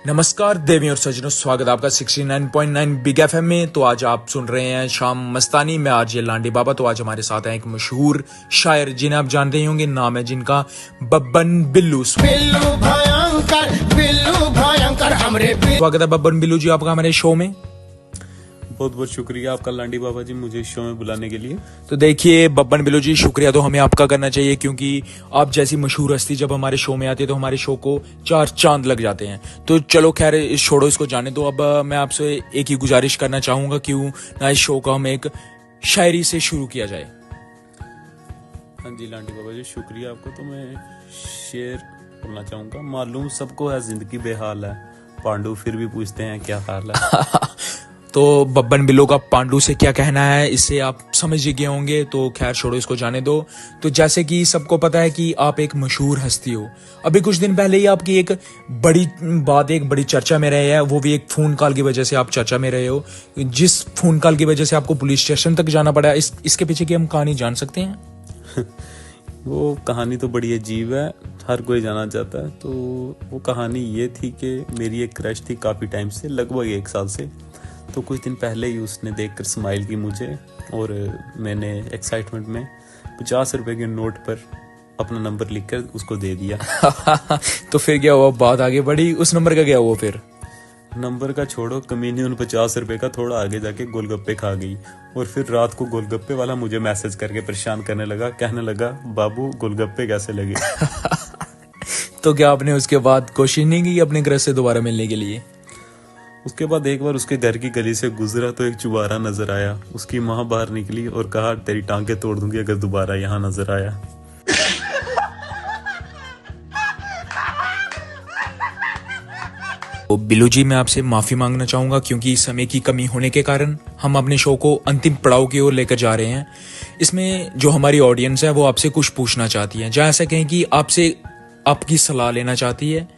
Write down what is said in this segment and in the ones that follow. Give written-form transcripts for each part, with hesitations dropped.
नमस्कार देवी और सज्जनों, स्वागत आपका 69.9 बिग एफएम में। तो आज आप सुन रहे हैं शाम मस्तानी में आरजे लांडी बाबा। तो आज हमारे साथ हैं एक मशहूर शायर जिन्हें आप जानते ही होंगे, नाम है जिनका बब्बन बिल्लू। स्वागत है बब्बन बिल्लू जी आपका हमारे शो में। बहुत बहुत शुक्रिया आपका लांडी बाबा जी मुझे इस शो में बुलाने के लिए। तो देखिए बब्बन बिल्लू जी, शुक्रिया तो हमें आपका करना चाहिए, क्योंकि आप जैसी मशहूर हस्ती जब हमारे शो में आती है तो हमारे शो को 4 चांद लग जाते हैं। तो चलो खैर, इस छोड़ो, इसको जाने दो। अब मैं आपसे एक ही गुजारिश करना चाहूंगा, क्यों ना इस शो का हम एक शायरी से शुरू किया जाए। हाँ जी लांडी बाबा जी, शुक्रिया आपको। तो मैं शेर बोलना चाहूंगा। मालूम सबको है जिंदगी बेहाल है, पांडु फिर भी पूछते हैं क्या हाल है। तो बब्बन बिल्लो का पांडु से क्या कहना है, इससे आप समझ ही गए होंगे। तो खैर छोड़ो, इसको जाने दो। तो जैसे कि सबको पता है कि आप एक मशहूर हस्ती हो। अभी कुछ दिन पहले ही आपकी एक बड़ी बात, एक बड़ी चर्चा में रहे हैं, वो भी एक फोन कॉल की वजह से आप चर्चा में रहे हो, जिस फोन कॉल की वजह से आपको पुलिस स्टेशन तक जाना पड़ा। इसके पीछे की हम कहानी जान सकते हैं? वो कहानी तो बड़ी अजीब है, हर कोई जाना चाहता है। तो वो कहानी ये थी कि मेरी एक क्रश थी काफ़ी टाइम से, लगभग 1 साल से। तो कुछ दिन पहले ही उसने देखकर स्माइल की मुझे, और मैंने एक्साइटमेंट में 50 रुपए के नोट पर अपना नंबर लिखकर उसको दे दिया। तो फिर क्या हुआ, बात आगे बढ़ी? उस नंबर का क्या हुआ फिर? नंबर का छोड़ो, कमीनी उन 50 रुपए का थोड़ा आगे जाके गोलगप्पे खा गई। और फिर रात को गोलगप्पे वाला मुझे मैसेज करके परेशान करने लगा, कहने लगा बाबू गोलगप्पे कैसे लगे। तो क्या आपने उसके बाद कोशिश नहीं की अपने क्रश से दोबारा मिलने के लिए? उसके बाद एक बार उसके घर की गली से गुजरा तो एक चुबारा नजर आया। उसकी माँ बाहर निकली और कहा तेरी टांगे तोड़ दूंगी अगर दोबारा यहाँ नजर आया। तो बिल्लू जी, मैं आपसे माफी मांगना चाहूंगा, क्योंकि समय की कमी होने के कारण हम अपने शो को अंतिम पड़ाव की ओर लेकर जा रहे हैं। इसमें जो हमारी ऑडियंस है वो आपसे कुछ पूछना चाहती है, जहाँ ऐसा कहें कि आपसे आपकी सलाह लेना चाहती है,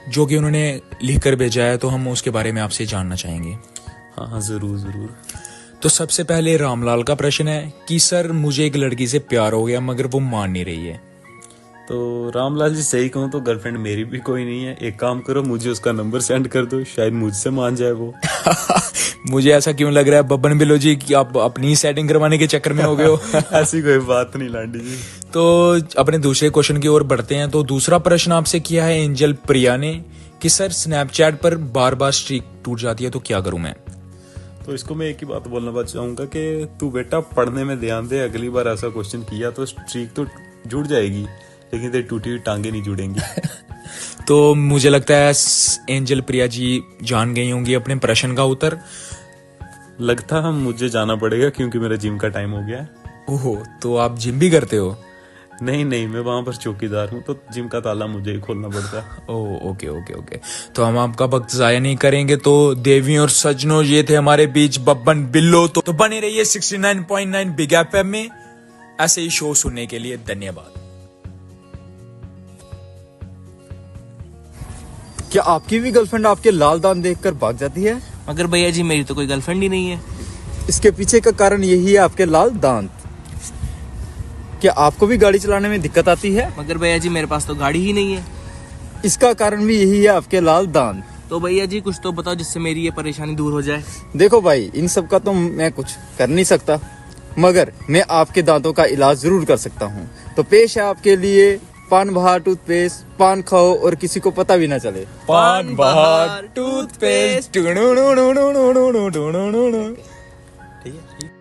जो कि उन्होंने लिखकर भेजा है। तो हम उसके बारे में आपसे जानना चाहेंगे। हाँ हाँ, जरूर जरूर। तो सबसे पहले रामलाल का प्रश्न है कि सर, मुझे एक लड़की से प्यार हो गया मगर वो मान नहीं रही है। तो रामलाल जी, सही कहूँ तो गर्लफ्रेंड मेरी भी कोई नहीं है। एक काम करो, मुझे उसका नंबर सेंड कर दो, शायद मुझसे मान जाए वो। मुझे ऐसा क्यों लग रहा है बब्बन बिल्लो जी कि आप अपनी सेटिंग करवाने के चक्कर में हो गए हो? ऐसी कोई बात नहीं लांडी जी। तो अपने दूसरे क्वेश्चन की ओर बढ़ते हैं। तो दूसरा प्रश्न आपसे किया है एंजल प्रिया ने कि सर, स्नैपचैट पर बार बार स्ट्रीक टूट जाती है तो क्या करूं मैं? तो इसको मैं एक ही बात बोलना चाहूंगा कि तू बेटा पढ़ने में ध्यान दे। अगली बार ऐसा क्वेश्चन किया तो स्ट्रीक तो जुड़ जाएगी, लेकिन तेरी टूटी हुई टांगे नहीं जुड़ेंगी। तो मुझे लगता है एंजल प्रिया जी जान गई होंगी अपने प्रश्न का उत्तर। लगता है मुझे जाना पड़ेगा क्योंकि मेरा जिम का टाइम हो गया है। ओहो, तो आप जिम भी करते हो? नहीं नहीं, मैं वहां पर चौकीदार हूँ, तो जिम का ताला मुझे ही खोलना पड़ता है। ओह, ओके ओके ओके। तो हम आपका वक्त जाया नहीं करेंगे। तो देवी और सज्जनों, ये थे हमारे बीच बब्बन बिल्लो। तो बने रहिए 69.9 बिग एफएम में। ऐसे ही शो सुनने के लिए धन्यवाद। क्या आपकी भी गर्लफ्रेंड आपके लाल दांत देखकर भाग जाती है? मगर भैया जी, मेरी तो कोई गर्लफ्रेंड ही नहीं है। इसके पीछे का कारण यही है, आपके लाल दांत। क्या आपको भी गाड़ी चलाने में दिक्कत आती है? मगर भैया जी, मेरे पास तो गाड़ी ही नहीं है। इसका कारण भी यही है, आपके लाल दांत। तो भैया जी कुछ तो बताओ जिससे मेरी ये परेशानी दूर हो जाए। देखो भाई, इन सब का तो मैं कुछ कर नहीं सकता, मगर मैं आपके दांतों का इलाज जरूर कर सकता हूँ। तो पेश है आपके लिए पान बहार टूथपेस्ट। पान खाओ और किसी को पता भी ना चले। पान बहार टूथपेस्ट। ठीक है।